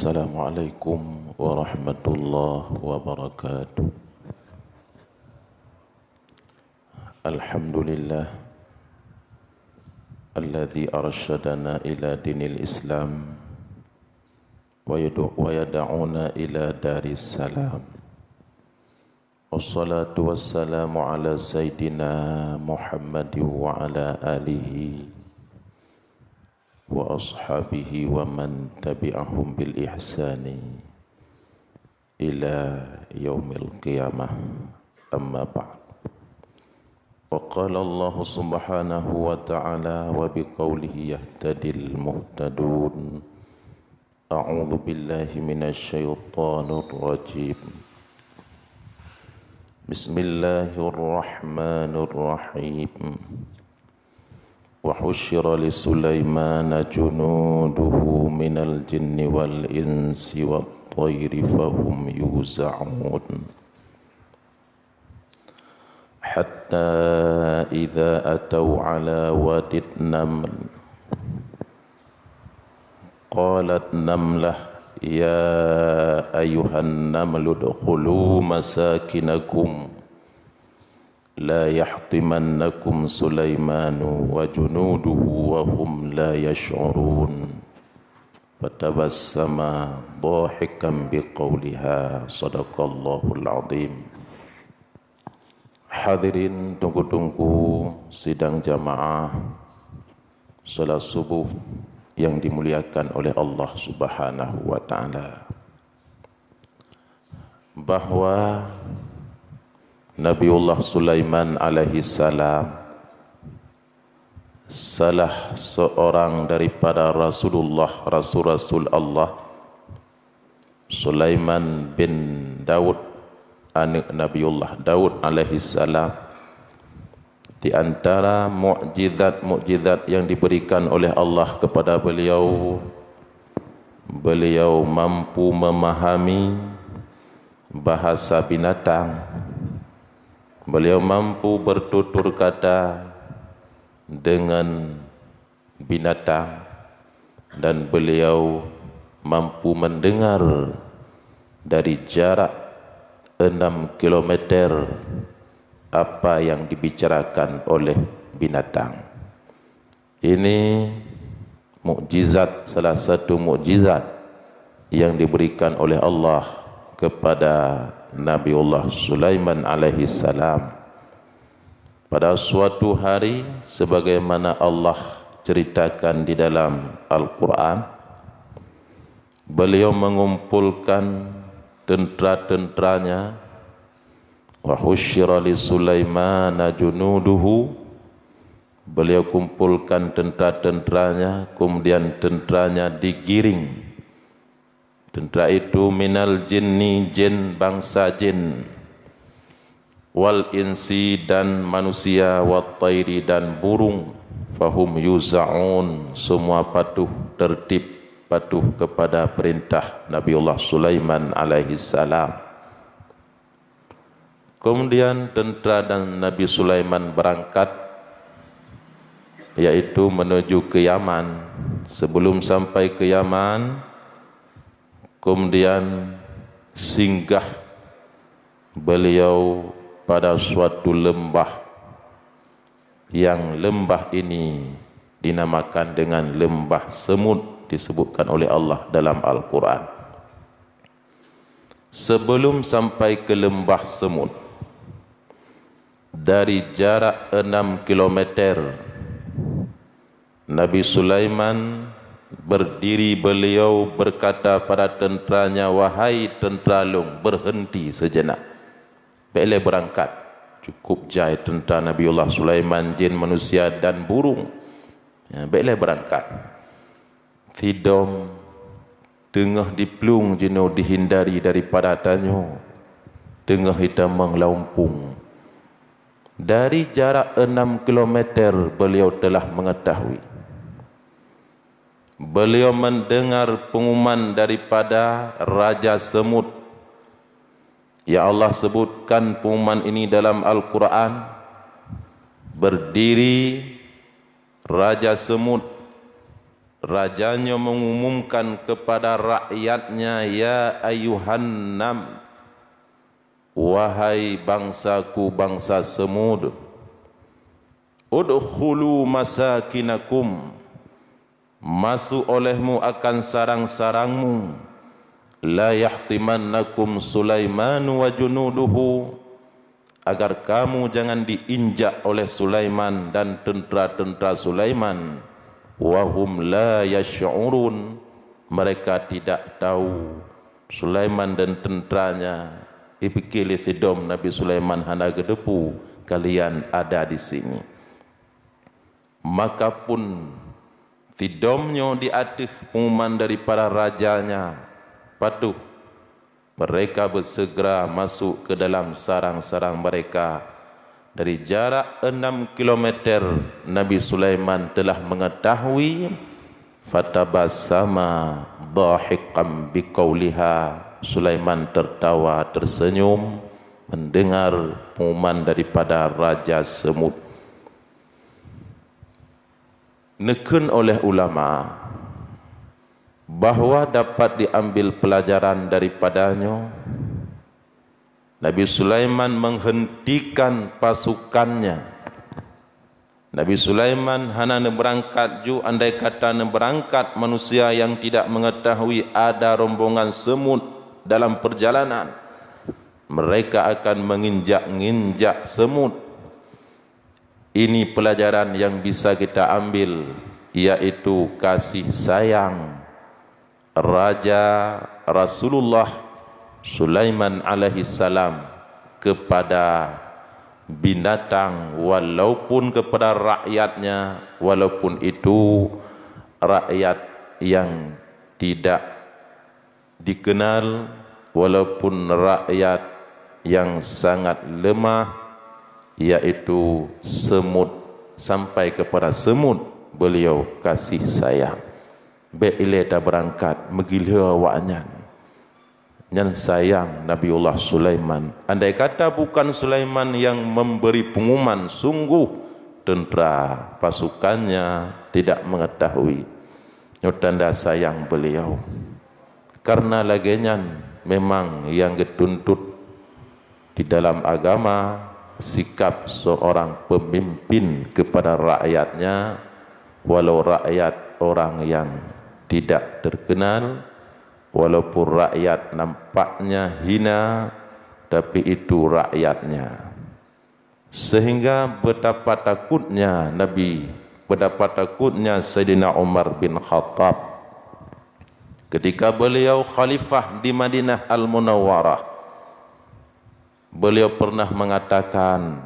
Assalamualaikum warahmatullahi wabarakatuh. Alhamdulillah alladzi arsyadana ila dinil Islam wa yad'una ila daris salam. Wassalatu wassalamu ala sayyidina Muhammadin wa ala alihi wa ashabihi wa man tabi'ahum bil ihsani ila yaumil qiyamah. Amma ba'd. Wa qala Allah subhanahu wa ta'ala wa biqaulihi yahtadil muhtadun. A'udzu billahi minasy syaithanir rajim. Bismillahirrahmanirrahim. وحشر لسليمان جنوده من الجن والإنس والطير فهم يوزعون حتى إذا أتوا على واد النمل قالت نملة يا أيها النمل ادخلوا مساكنكم لا يحطمنكم سليمان وجنوده وهم لا يشعرون فتبسم ضاحكا بقولها صدق الله العظيم. Hadirin tunggu-tunggu sidang jamaah salat subuh yang dimuliakan oleh Allah Subhanahu wa taala, bahwa Nabiullah Sulaiman alaihi salam salah seorang daripada Rasul Allah, Sulaiman bin Daud, anak Nabiullah Daud alaihi salam. Di antara mukjizat yang diberikan oleh Allah kepada beliau, beliau mampu memahami bahasa binatang. Beliau mampu bertutur kata dengan binatang, dan beliau mampu mendengar dari jarak 6 kilometer apa yang dibicarakan oleh binatang. Ini mukjizat, salah satu mukjizat yang diberikan oleh Allah kepada Nabiullah Sulaiman alaihi salam. Pada suatu hari, sebagaimana Allah ceritakan di dalam Al-Quran, beliau mengumpulkan tentera-tenteranya. Wa husyira li Sulaimana junuduhu. Beliau kumpulkan tentera-tenteranya, kemudian tenteranya digiring. Tentera itu minal jinni, jin, bangsa jin, wal insi, dan manusia, wat tairi, dan burung. Fahum yuza'un, semua patuh, tertib, patuh kepada perintah Nabiullah Sulaiman alaihi salam. Kemudian tentera dan Nabi Sulaiman berangkat, yaitu menuju ke Yaman. Sebelum sampai ke Yaman, kemudian singgah beliau pada suatu lembah, yang lembah ini dinamakan dengan lembah semut, disebutkan oleh Allah dalam Al-Quran. Sebelum sampai ke lembah semut, dari jarak 6 kilometer, Nabi Sulaiman berdiri, beliau berkata pada tenteranya, wahai tentera long, berhenti sejenak. Boleh berangkat. Cukup jai tentera Nabiullah Sulaiman, jin, manusia, dan burung. Boleh berangkat. Tidom tengah diplung jenuh dihindari daripada tanyo. Tengah hitam mengelampung. Dari jarak 6 kilometer beliau telah mengetahui. Beliau mendengar pengumuman daripada Raja Semut. Ya Allah sebutkan pengumuman ini dalam Al-Quran. Berdiri Raja Semut rajanya mengumumkan kepada rakyatnya, ya ayuhan nam, wahai bangsaku bangsa Semud, udkhulu masakinakum, masuk olehmu akan sarang-sarangmu, la yahtimannakum Sulaiman wa junuduhu, agar kamu jangan diinjak oleh Sulaiman dan tentera-tentera Sulaiman, wahum la yash'urun, mereka tidak tahu Sulaiman dan tenteranya ibikili thidom Nabi Sulaiman hana gedepu kalian ada di sini. Maka pun thidomnya di atas pengumuman daripada rajanya patuh, mereka bersegera masuk ke dalam sarang-sarang mereka. Dari jarak 6 kilometer Nabi Sulaiman telah mengetahui, fatabassama dhahiqan biqauliha, Sulaiman tertawa tersenyum mendengar pengumuman daripada Raja Semud. Neken oleh ulama bahawa dapat diambil pelajaran daripadanya, Nabi Sulaiman menghentikan pasukannya. Nabi Sulaiman hana berangkat ju, andai kata berangkat manusia yang tidak mengetahui ada rombongan semut dalam perjalanan, mereka akan menginjak-injak semut. Ini pelajaran yang bisa kita ambil, yaitu kasih sayang Raja Rasulullah Sulaiman alaihi salam kepada binatang, walaupun kepada rakyatnya, walaupun itu rakyat yang tidak dikenal, walaupun rakyat yang sangat lemah, yaitu semut. Sampai kepada semut beliau kasih sayang. Bila dah berangkat menggila awaknya yang sayang Nabiullah Sulaiman. Andai kata bukan Sulaiman yang memberi pengumuman, sungguh tentera pasukannya tidak mengetahui tanda sayang beliau. Karena laginya memang yang dituntut di dalam agama sikap seorang pemimpin kepada rakyatnya, walau rakyat orang yang tidak terkenal, walaupun rakyat nampaknya hina, tapi itu rakyatnya. Sehingga betapa takutnya Nabi, betapa takutnya Sayyidina Umar bin Khattab ketika beliau khalifah di Madinah Al-Munawwarah. Beliau pernah mengatakan,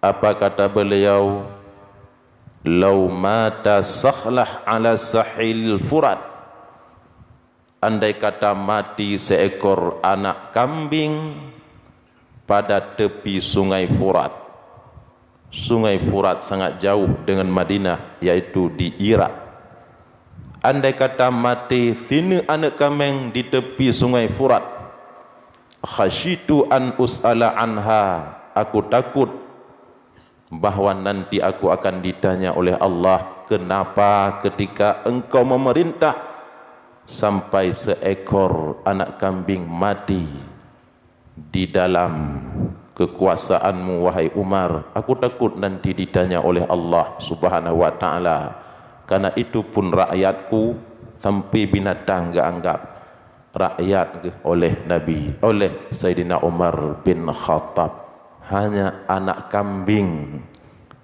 apa kata beliau? Lau mata sakhlah ala sahil furat, andai kata mati seekor anak kambing pada tepi sungai Furat. Sungai Furat sangat jauh dengan Madinah, yaitu di Irak. Andai kata mati thina anak kambing di tepi sungai Furat, khasyitu an us'ala anha, aku takut bahawa nanti aku akan ditanya oleh Allah, kenapa ketika engkau memerintah sampai seekor anak kambing mati di dalam kekuasaanmu wahai Umar. Aku takut nanti ditanya oleh Allah Subhanahu wa ta'ala. Karena itu pun rakyatku sampai binatang enggak anggap rakyat oleh Nabi, oleh Sayyidina Umar bin Khattab. Hanya anak kambing,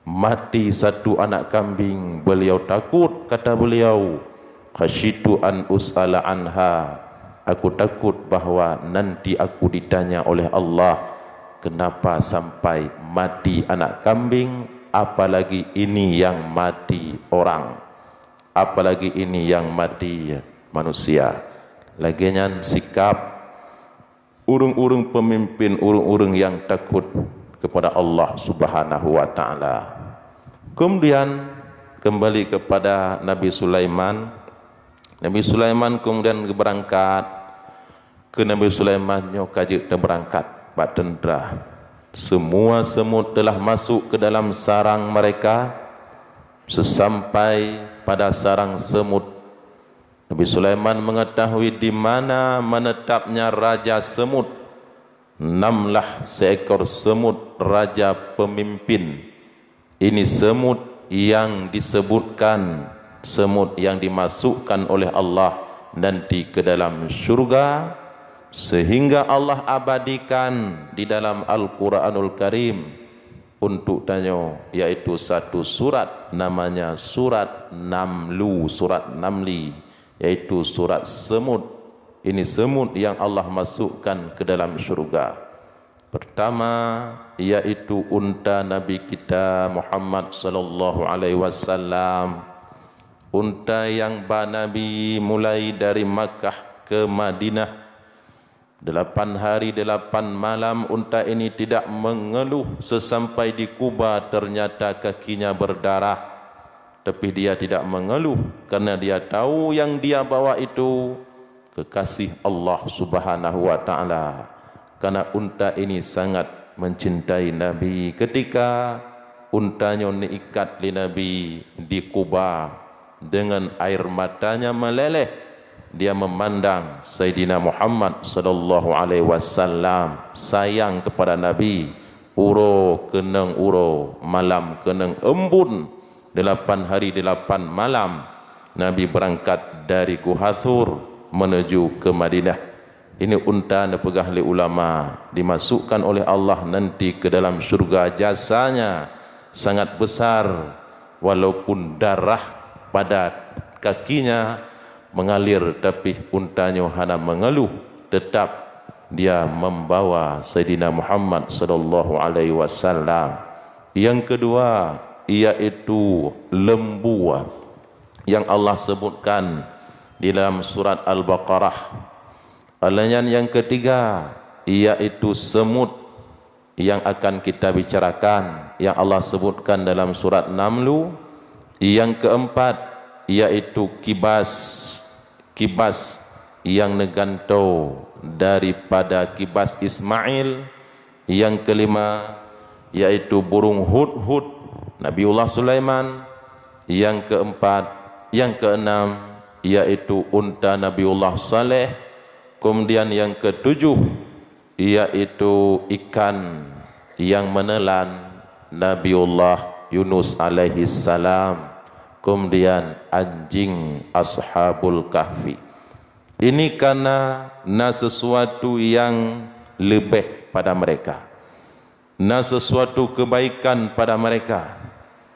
mati satu anak kambing, beliau takut, kata beliau, khasyitu an us'ala anha, aku takut bahawa nanti aku ditanya oleh Allah, kenapa sampai mati anak kambing, apalagi ini yang mati orang, apalagi ini yang mati manusia. Lagian sikap urung-urung pemimpin, urung-urung yang takut kepada Allah Subhanahu wa ta'ala. Kemudian kembali kepada Nabi Sulaiman. Nabi Sulaiman kemudian berangkat ke Nabi Sulaiman nyokajik dan berangkat pak tentera. Semua semut telah masuk ke dalam sarang mereka. Sesampai pada sarang semut, Nabi Sulaiman mengetahui di mana menetapnya raja semut. Namlah seekor semut raja pemimpin. Ini semut yang disebutkan, semut yang dimasukkan oleh Allah nanti ke dalam syurga, sehingga Allah abadikan di dalam Al-Quranul Karim untuk tanya, yaitu satu surat namanya surat Namlu, surat Namli, yaitu surat semut. Ini semut yang Allah masukkan ke dalam syurga. Pertama, yaitu unta Nabi kita Muhammad sallallahu alaihi wasallam. Unta yang bawa Nabi mulai dari Makkah ke Madinah. 8 hari 8 malam unta ini tidak mengeluh. Sesampai di Kuba ternyata kakinya berdarah, tapi dia tidak mengeluh karena dia tahu yang dia bawa itu kekasih Allah Subhanahu wa taala. Karena unta ini sangat mencintai Nabi. Ketika untanya diikat di Nabi di Kuba, dengan air matanya meleleh, dia memandang Sayyidina Muhammad sallallahu alaihi wasallam, sayang kepada Nabi. Uro keneng uro, malam keneng embun. 8 hari 8 malam Nabi berangkat dari Guhathur menuju ke Madinah. Ini unta dipegah oleh ulama, dimasukkan oleh Allah nanti ke dalam syurga. Jasanya sangat besar, walaupun darah pada kakinya mengalir, tapi untanya hanya mengeluh, tetap dia membawa Sayyidina Muhammad sallallahu alaihi wasallam. Yang kedua, yaitu lembu yang Allah sebutkan di dalam surat Al-Baqarah. Yang ketiga, yaitu semut yang akan kita bicarakan, yang Allah sebutkan dalam surat Namlu. Yang keempat, yaitu kibas yang negantau daripada kibas Ismail. Yang kelima, yaitu burung hudhud Nabiullah Sulaiman. Yang keenam, yaitu unta Nabiullah Saleh. Kemudian yang ketujuh, yaitu ikan yang menelan Nabiullah Yunus alaihi salam. Kemudian anjing Ashabul Kahfi. Ini karena sesuatu yang lebih pada mereka, sesuatu kebaikan pada mereka,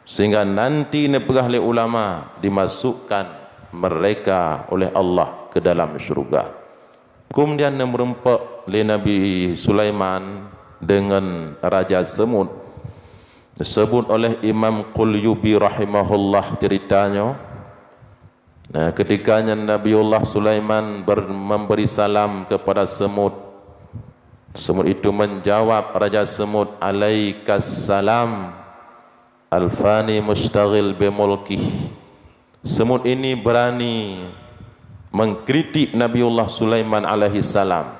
sehingga nanti nepegah oleh ulama dimasukkan mereka oleh Allah ke dalam syurga. Kemudian merempak oleh Nabi Sulaiman dengan Raja Semut. Disebut oleh Imam Qulyubi rahimahullah ceritanya. Ketikanya Nabiullah Sulaiman memberi salam kepada semut. Semut itu menjawab, Raja Semut, alaikas salam alfani mustaghil bimulkih. Semut ini berani mengkritik Nabiullah Sulaiman alaihi salam,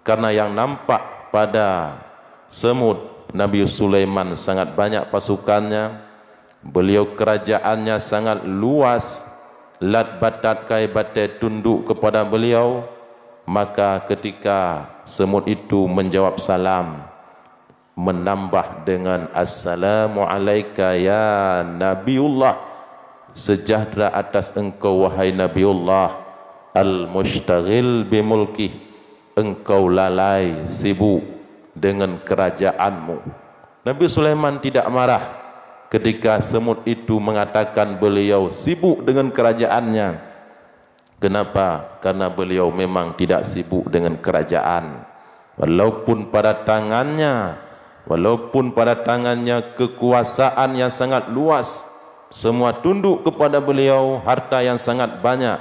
karena yang nampak pada semut, Nabi Sulaiman sangat banyak pasukannya, beliau kerajaannya sangat luas, lat batat kai batai tunduk kepada beliau. Maka ketika semut itu menjawab salam, menambah dengan assalamu alayka ya Nabiullah, sejahtera atas engkau wahai Nabiullah, al-mustaghil bimulkih, engkau lalai sibuk dengan kerajaanmu. Nabi Sulaiman tidak marah ketika semut itu mengatakan beliau sibuk dengan kerajaannya. Kenapa? Karena beliau memang tidak sibuk dengan kerajaan. Walaupun pada tangannya kekuasaan yang sangat luas, semua tunduk kepada beliau, harta yang sangat banyak,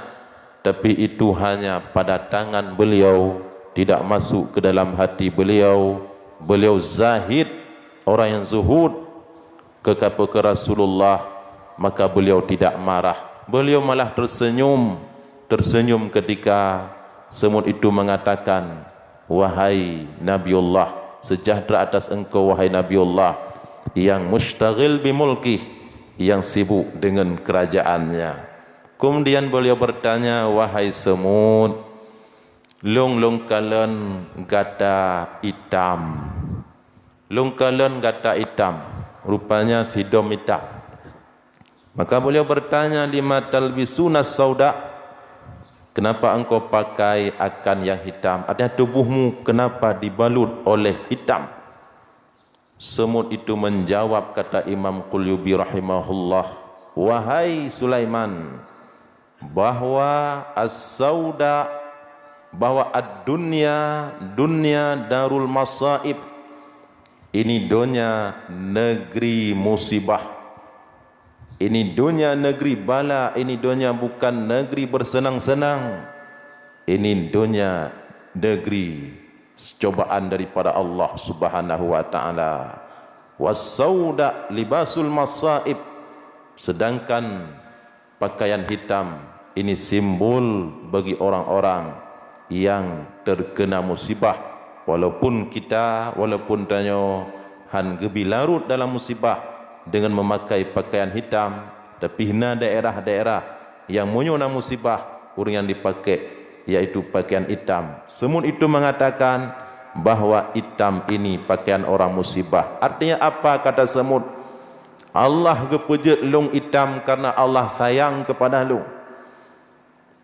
tapi itu hanya pada tangan beliau, tidak masuk ke dalam hati beliau. Beliau zahid, orang yang zuhud kepada Rasulullah, maka beliau tidak marah. Beliau malah tersenyum ketika semut itu mengatakan, wahai Nabiullah, sejahtera atas engkau wahai Nabiullah, yang mustaghil bimulkih, yang sibuk dengan kerajaannya. Kemudian beliau bertanya, wahai semut, long kalen gata hitam. Long kalen gata hitam, rupanya hidung hitam. Maka beliau bertanya, lima talbisuna sauda, kenapa engkau pakai akan yang hitam? Artinya tubuhmu kenapa dibalut oleh hitam? Semut itu menjawab, kata Imam Qulyubi rahimahullah, wahai Sulaiman, bahwa as-sauda, bahwa ad-dunya, dunia darul masaib, ini dunia negeri musibah, ini dunia negeri bala, ini dunia bukan negeri bersenang-senang, ini dunia negeri cobaan daripada Allah Subhanahu wa taala. Was-sauda libasul masaib, sedangkan pakaian hitam ini simbol bagi orang-orang yang terkena musibah. Walaupun tanya han gebi larut dalam musibah dengan memakai pakaian hitam, tapi hina daerah-daerah yang munyona musibah orang yang dipakai yaitu pakaian hitam. Semut itu mengatakan bahwa hitam ini pakaian orang musibah. Artinya apa, kata semut? Allah gepejet long hitam karena Allah sayang kepada long.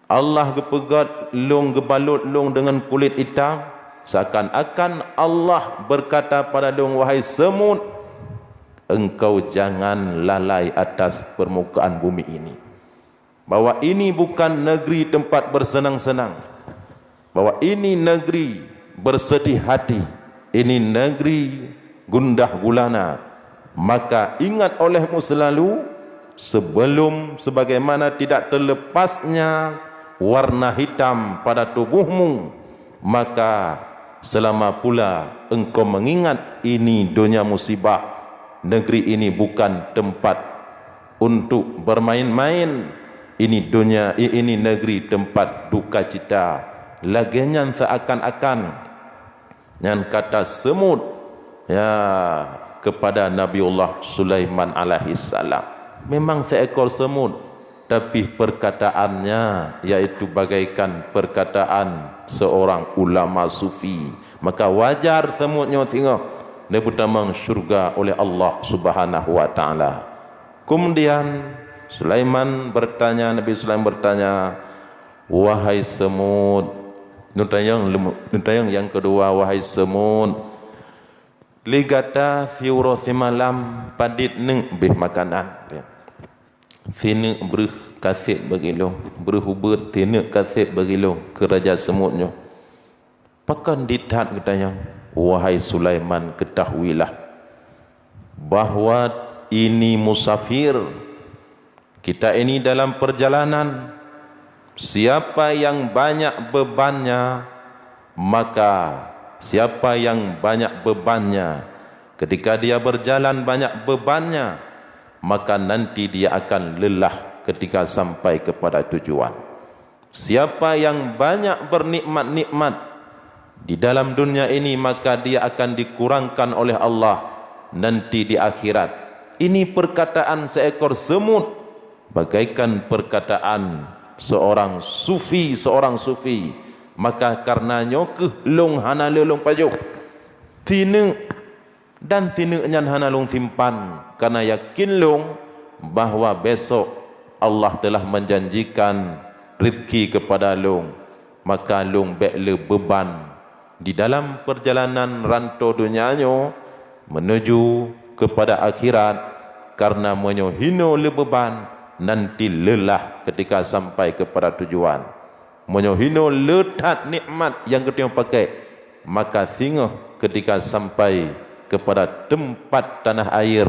Allah gepegat long, gebalut long dengan kulit hitam, seakan-akan Allah berkata pada long, wahai semut, engkau jangan lalai atas permukaan bumi ini, bahwa ini bukan negeri tempat bersenang-senang, bahwa ini negeri bersedih hati, ini negeri gundah gulana. Maka ingat olehmu selalu, sebagaimana tidak terlepasnya warna hitam pada tubuhmu, maka selama pula engkau mengingat ini dunia musibah, negeri ini bukan tempat untuk bermain-main, ini dunia, ini negeri tempat duka cita. Laginya seakan-akan yang kata semut ya kepada Nabiullah Sulaiman alaihissalam, memang seekor semut, tapi perkataannya yaitu bagaikan perkataan seorang ulama sufi. Maka wajar semutnya tengok dibutamang syurga oleh Allah Subhanahu wa taala. Kemudian Sulaiman bertanya, Nabi Sulaiman bertanya, wahai semut, nutayang yang kedua, wahai semut, ligata fiuro simalam padit neng beh makanan. Sini berih kasih bagilo, berhubut sini kasih bagilo keraja semutnya. Pakan dithat katanya, wahai Sulaiman, ketahuilah bahwa ini musafir, kita ini dalam perjalanan. Siapa yang banyak bebannya, maka siapa yang banyak bebannya, ketika dia berjalan banyak bebannya, maka nanti dia akan lelah ketika sampai kepada tujuan. Siapa yang banyak bernikmat-nikmat di dalam dunia ini, maka dia akan dikurangkan oleh Allah nanti di akhirat. Ini perkataan seekor semut, bagaikan perkataan seorang sufi, maka karenanya long hana lelong pajuk tine dan tine nyan hana long simpan, karena yakin long bahwa besok Allah telah menjanjikan rezeki kepada long, maka long bekle beban di dalam perjalanan rantau dunianya menuju kepada akhirat, karena menyohino le beban nanti lelah ketika sampai kepada tujuan. Menyohino letat nikmat yang kita pakai, maka singa ketika sampai kepada tempat tanah air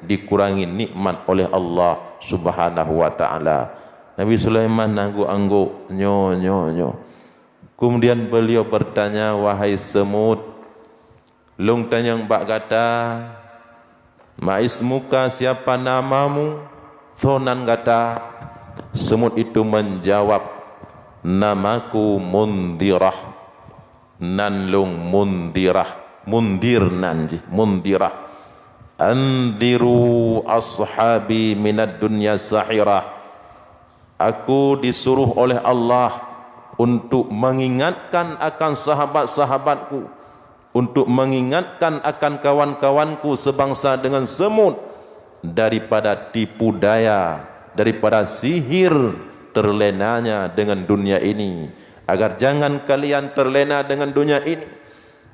dikurangi nikmat oleh Allah Subhanahu wa taala. Nabi Sulaiman angguk-angguk nyo. Kemudian beliau bertanya, wahai semut, long tanyang bak kata, ma ismuka, siapa namamu? Thonan kata, semut itu menjawab, namaku Mundirah. Nan long Mundirah, mundir nanji, Mundirah. Anziru ashabi minad dunya sahirah. Aku disuruh oleh Allah untuk mengingatkan akan sahabat-sahabatku, untuk mengingatkan akan kawan-kawanku sebangsa dengan semut daripada tipu daya, daripada sihir terlenanya dengan dunia ini, agar jangan kalian terlena dengan dunia ini.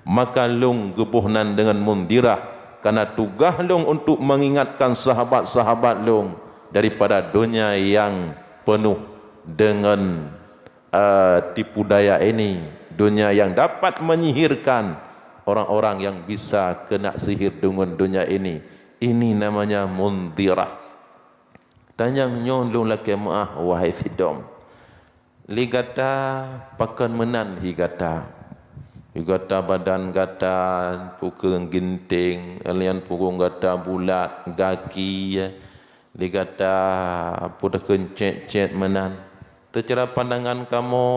Maka long gebuhnan dengan mundirah, karena tugas long untuk mengingatkan sahabat-sahabat long daripada dunia yang penuh dengan tipu daya ini, dunia yang dapat menyihirkan orang-orang yang bisa kena sihir dengan dunia ini. Ini namanya mundirah. Tanyang nyon long laki maah wahai sidom. Ligata pakan menan higata. Higata badan gata pukul ginting, alian pukul gata bulat gaki. Ligata pudah kencet-cet menan. Tercerah pandangan kamu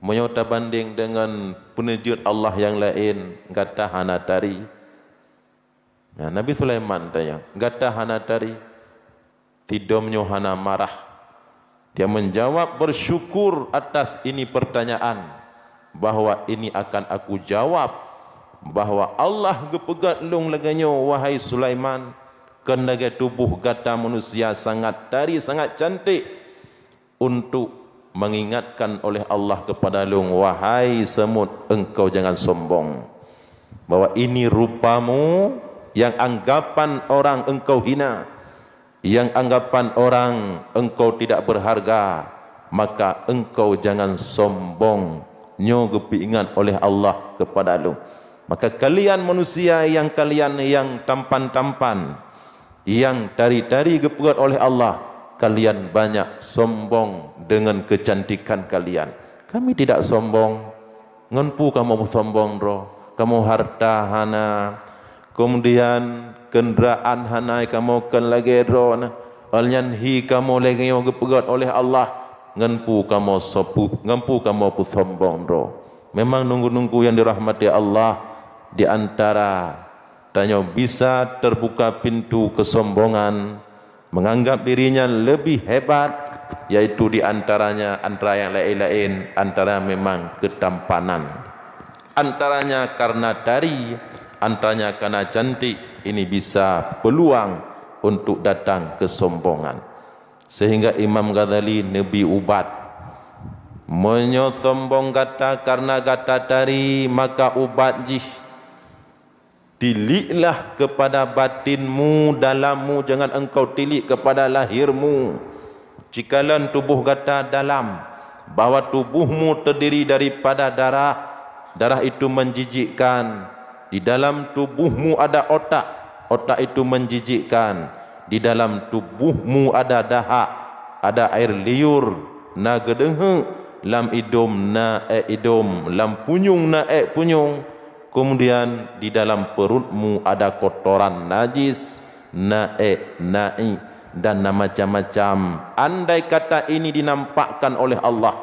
menyota banding dengan penejut Allah yang lain, gata hana tari. Nah, Nabi Sulaiman tanya, gata hana tari. Tidomnya hana marah. Dia menjawab bersyukur atas ini pertanyaan, bahwa ini akan aku jawab, bahwa Allah gepegat long laganyo wahai Sulaiman, kendaga tubuh gata manusia sangat tari, sangat cantik, untuk mengingatkan oleh Allah kepada long, wahai semut, engkau jangan sombong, bahwa ini rupamu yang anggapan orang engkau hina, yang anggapan orang engkau tidak berharga, maka engkau jangan sombong. Nyo gepingat oleh Allah kepada lu. Maka kalian manusia yang kalian yang tampan-tampan, yang tari-tari gepegat oleh Allah, kalian banyak sombong dengan kecantikan kalian. Kami tidak sombong. Ngenpu kamu sombong bro. Kamu harta hana, kemudian kenderaan hanai kamu kan lagi bro. Alyan hi kamu lagi yang gepegat oleh Allah. Ngenpu kamu sopu, ngenpu kamu pu sombong bro. Memang nunggu-nunggu yang dirahmati Allah, di antara tanya bisa terbuka pintu kesombongan, menganggap dirinya lebih hebat, yaitu di antaranya antara yang lain-lain, antara memang ketampanan, antaranya karena tari, antaranya karena cantik. Ini bisa peluang untuk datang kesombongan. Sehingga Imam Ghazali Nabi ubat menyosombong gata karena gata tari, maka ubat jih, tiliklah kepada batinmu, dalammu, jangan engkau tilik kepada lahirmu. Jikalau tubuh gata dalam, bahwa tubuhmu terdiri daripada darah, darah itu menjijikkan. Di dalam tubuhmu ada otak, otak itu menjijikkan. Di dalam tubuhmu ada dahak, ada air liur, na gedenghe, lam idom na idom, lam punyung na punyung. Kemudian di dalam perutmu ada kotoran najis, na nai, dan macam-macam. Andai kata ini dinampakkan oleh Allah,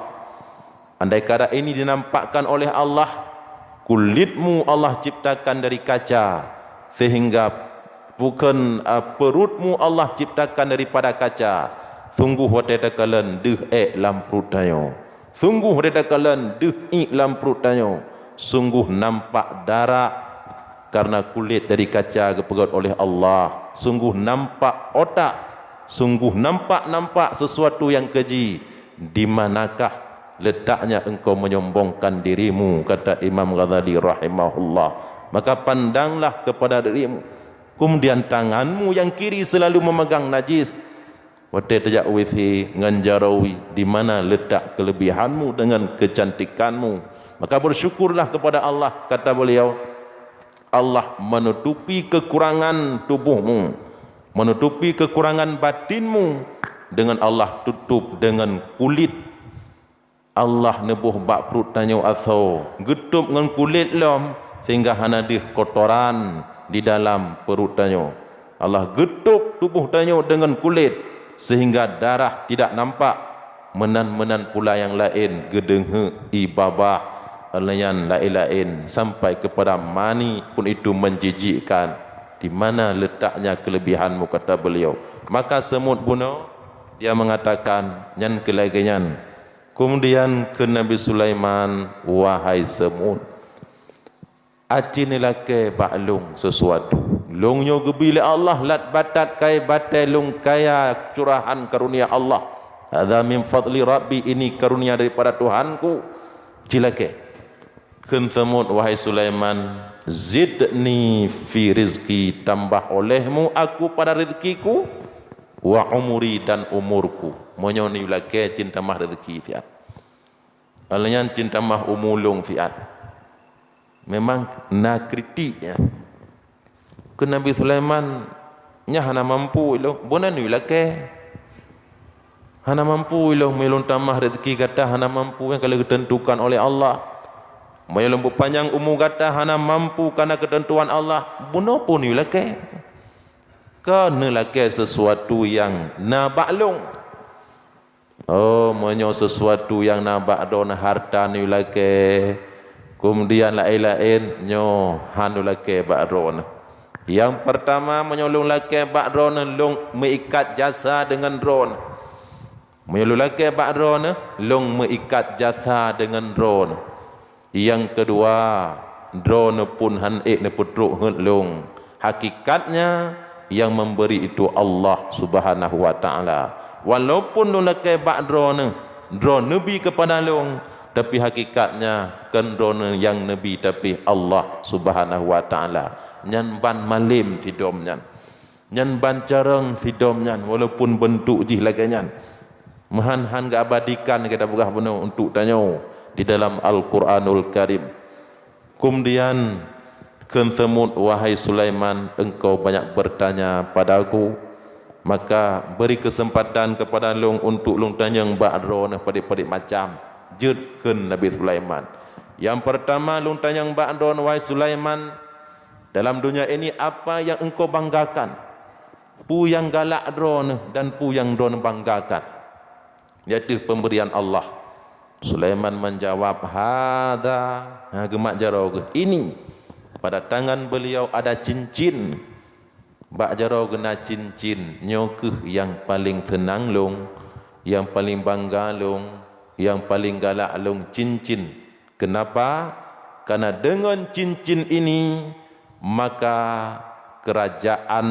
andai kata ini dinampakkan oleh Allah, kulitmu Allah ciptakan dari kaca, sehingga bukan perutmu Allah ciptakan daripada kaca. Sungguh wadada kalan deh lam perutnya, sungguh wadada kalan deh lam perutnya, sungguh nampak darah karena kulit dari kaca kepegat oleh Allah, sungguh nampak otak, sungguh nampak sesuatu yang keji. Di manakah letaknya engkau menyombongkan dirimu, kata Imam Ghazali rahimahullah. Maka pandanglah kepada dirimu. Kemudian tanganmu yang kiri selalu memegang najis. Wate tajak withi nganjarawi, di mana letak kelebihanmu dengan kecantikanmu. Maka bersyukurlah kepada Allah, kata beliau. Allah menutupi kekurangan tubuhmu, menutupi kekurangan batinmu, dengan Allah tutup dengan kulit. Allah nebuh bak perut tanyo asau, getup dengan kulit lom, sehingga hanadir kotoran di dalam perut tanyo. Allah getup tubuh tanyo dengan kulit, sehingga darah tidak nampak. Menan-menan pula yang lain, gedenghe, ibabah, yang lain-lain, sampai kepada mani pun itu menjijikkan. Di mana letaknya kelebihanmu, kata beliau. Maka semut bunuh, dia mengatakan, nyan kelagenyan. Kemudian ke Nabi Sulaiman, wahai semut, acinilah ke baklung sesuatu. Lungnya gebila Allah, lat batat kai batai lung kaya curahan karunia Allah. Hadza min fadli Rabbi, ini karunia daripada Tuhanku. Cilake. Ken semut, wahai Sulaiman, zidni fi rizki, tambah olehmu aku pada rezekiku, wa umuri, dan umurku. Monyoni lake cinta mah rezeki fiat. Alanya cinta mah umulung fiat. Memang nak kritiknya. Ke Nabi Sulaiman nya hana mampu ilo, bonan ni lake. Hana mampu ilo melun tamah rezeki kata hana mampu yang kalau ditentukan oleh Allah. Melun panjang umur kata hana mampu karena ketentuan Allah. Bono pun ni lake. Kena lake sesuatu yang nabaklung. Oh, menyo sesuatu yang nabak don harta ni lake. Kemudian lain-lain nyo hanu lake bakron. Yang pertama menyolong lake bakron long mengikat jasa dengan drone. Menyolong lake bakron long mengikat jasa dengan drone. Yang kedua, drone pun hanik ne putruk long. Hakikatnya yang memberi itu Allah Subhanahu wa taala. Walaupun lu lakai bak drone nabi kepada long, tapi hakikatnya kan drone yang nabi tapi Allah Subhanahu wa taala. Nyan ban malim tidom nyan ban careng tidom nyan, walaupun bentuk jih lagi nyan. Mahan ga abadikan kita begah benar untuk tanyo di dalam Al-Quranul Karim. Kemudian ken semut, wahai Sulaiman, engkau banyak bertanya padaku, maka beri kesempatan kepada long untuk long tanya ba'dron padik-padik macam jedken Nabi Sulaiman. Yang pertama long tanya ba'dron, wahai Sulaiman, dalam dunia ini apa yang engkau banggakan? Pu yang galak drone dan pu yang drone banggakan, yaitu pemberian Allah. Sulaiman menjawab, hada, gemak jarau, ini pada tangan beliau ada cincin. Bak jarau kena cincin, nyokeh yang paling tenang long, yang paling bangga long, yang paling galak long cincin. Kenapa? Karena dengan cincin ini maka kerajaan,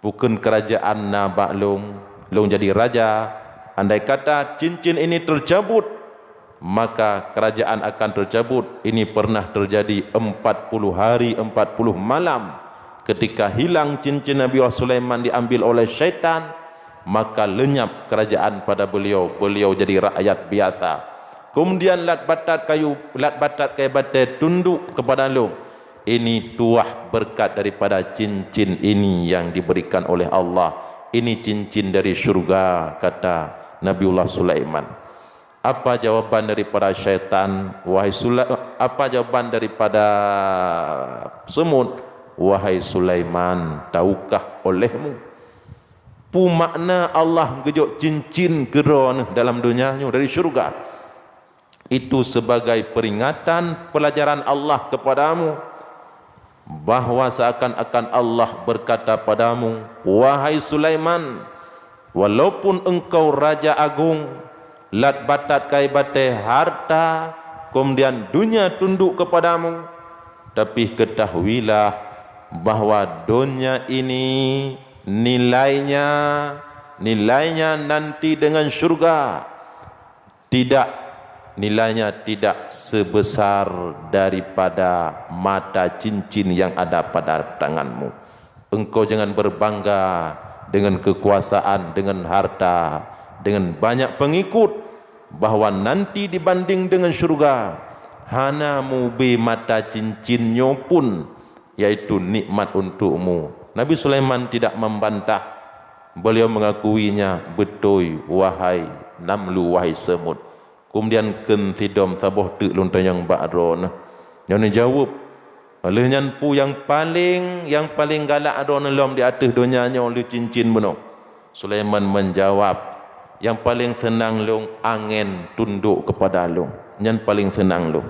bukan kerajaan nabak long jadi raja. Andai kata cincin ini tercabut, maka kerajaan akan tercabut. Ini pernah terjadi 40 hari 40 malam. Ketika hilang cincin Nabi Sulaiman diambil oleh syaitan, maka lenyap kerajaan pada beliau. Beliau jadi rakyat biasa. Kemudian lat batat kayu batai tunduk kepada long. Ini tuah berkat daripada cincin ini yang diberikan oleh Allah. Ini cincin dari syurga, kata Nabiullah Sulaiman. Apa jawaban daripada syaitan? Wahai apa jawaban daripada semut? Wahai Sulaiman, tahukah olehmu pu makna Allah gejok cincin geron dalam dunianya dari syurga? Itu sebagai peringatan pelajaran Allah kepadamu, bahawa seakan-akan Allah berkata padamu, wahai Sulaiman, walaupun engkau raja agung, lat batat kai batai harta, kemudian dunia tunduk kepadamu, tapi ketahuilah bahawa dunia ini nilainya nanti dengan syurga nilainya tidak sebesar daripada mata cincin yang ada pada tanganmu. Engkau jangan berbangga dengan kekuasaan, dengan harta, dengan banyak pengikut, bahawa nanti dibanding dengan syurga hana mubi mata cincinnya pun, yaitu nikmat untukmu. Nabi Sulaiman tidak membantah. Beliau mengakuinya, betul wahai namlu, wahai semut. Kemudian ken tidom saboh tek lontan yang ba'ron. Yang jawab, olehnya pu yang paling galak adon lom di atas dunianya oleh cincin beno. Sulaiman menjawab, yang paling senang long angin tunduk kepada long. Yang paling senang long.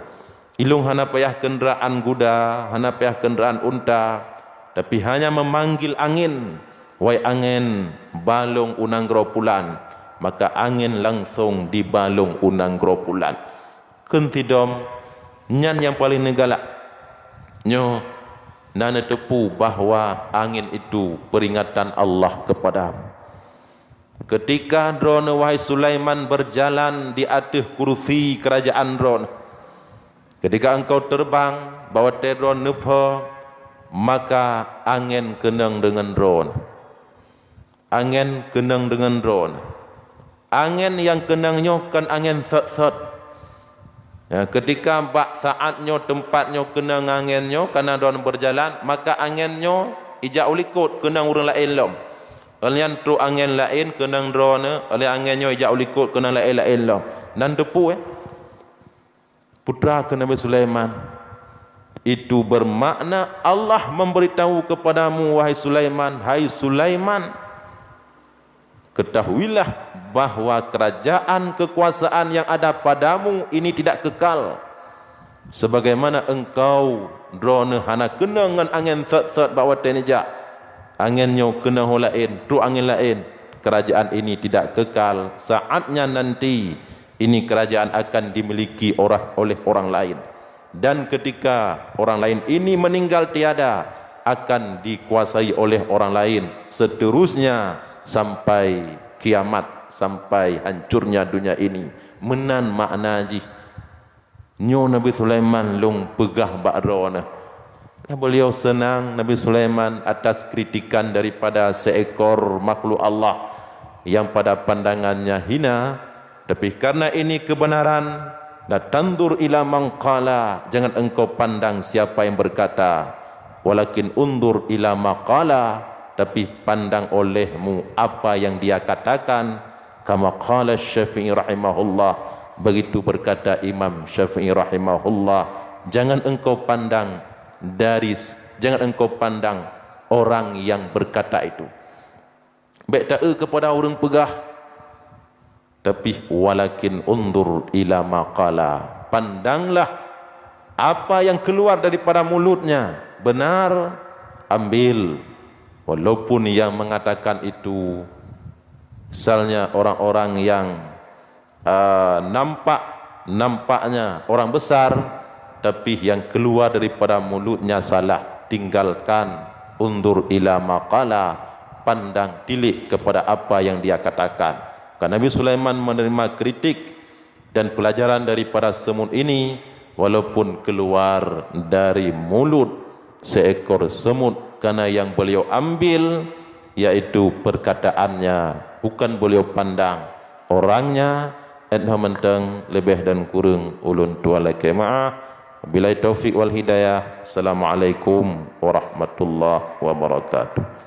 Ilung hana payah kenderaan kuda, hana payah kenderaan unta, tapi hanya memanggil angin, wahai angin balung unang gropulan, maka angin langsung dibalung unang gropulan. Kentidom nyan yang paling negalak nyo nana tepu bahwa angin itu peringatan Allah kepadamu. Ketika drone wahai Sulaiman berjalan di atas kursi kerajaan drone, ketika engkau terbang bawa drone nepa, maka angin kenang dengan drone. Angin kenang dengan drone. Angin yang kenangnya kan angin sat-sat. Ya, ketika bak saatnya tempatnya kenang anginnya karena drone berjalan, maka anginnya ijak ulikut kenang orang lain lom. Alian tu angin lain kenang drone, oleh anginnya ijak ulikut kenang lain lom. Dan depu putra ke Nabi Sulaiman. Itu bermakna Allah memberitahu kepadamu wahai Sulaiman, hai Sulaiman, ketahuilah bahwa kerajaan kekuasaan yang ada padamu ini tidak kekal. Sebagaimana engkau drone hana kena dengan angin sat-sat bawa tenijak, anginnya kena lain, tu angin lain. Kerajaan ini tidak kekal. Saatnya nanti ini kerajaan akan dimiliki oleh orang lain. Dan ketika orang lain ini meninggal tiada, akan dikuasai oleh orang lain seterusnya sampai kiamat, sampai hancurnya dunia ini. Menan makna ji nyo Nabi Sulaiman long pegah ba'rona. Beliau senang Nabi Sulaiman atas kritikan daripada seekor makhluk Allah yang pada pandangannya hina, tapi karena ini kebenaran. La tandur ila man qala, jangan engkau pandang siapa yang berkata, walakin undur ila maqala, tapi pandang olehmu apa yang dia katakan. Kama qala Syafi'i rahimahullah, begitu berkata Imam Syafi'i rahimahullah, jangan engkau pandang orang yang berkata itu. Baik tak kepada orang pegah, tapi walakin undur ila maqala, pandanglah apa yang keluar daripada mulutnya, benar ambil. Walaupun yang mengatakan itu misalnya orang-orang yang nampaknya orang besar, tapi yang keluar daripada mulutnya salah, tinggalkan. Undur ila maqala, pandang tilik kepada apa yang dia katakan. Karena Nabi Sulaiman menerima kritik dan pelajaran daripada semut ini, walaupun keluar dari mulut seekor semut, karena yang beliau ambil yaitu perkataannya, bukan beliau pandang orangnya. Edna menteng lebih dan kurang ulun tualai kemaah. Bila taufik wal hidayah. Assalamualaikum warahmatullahi wabarakatuh.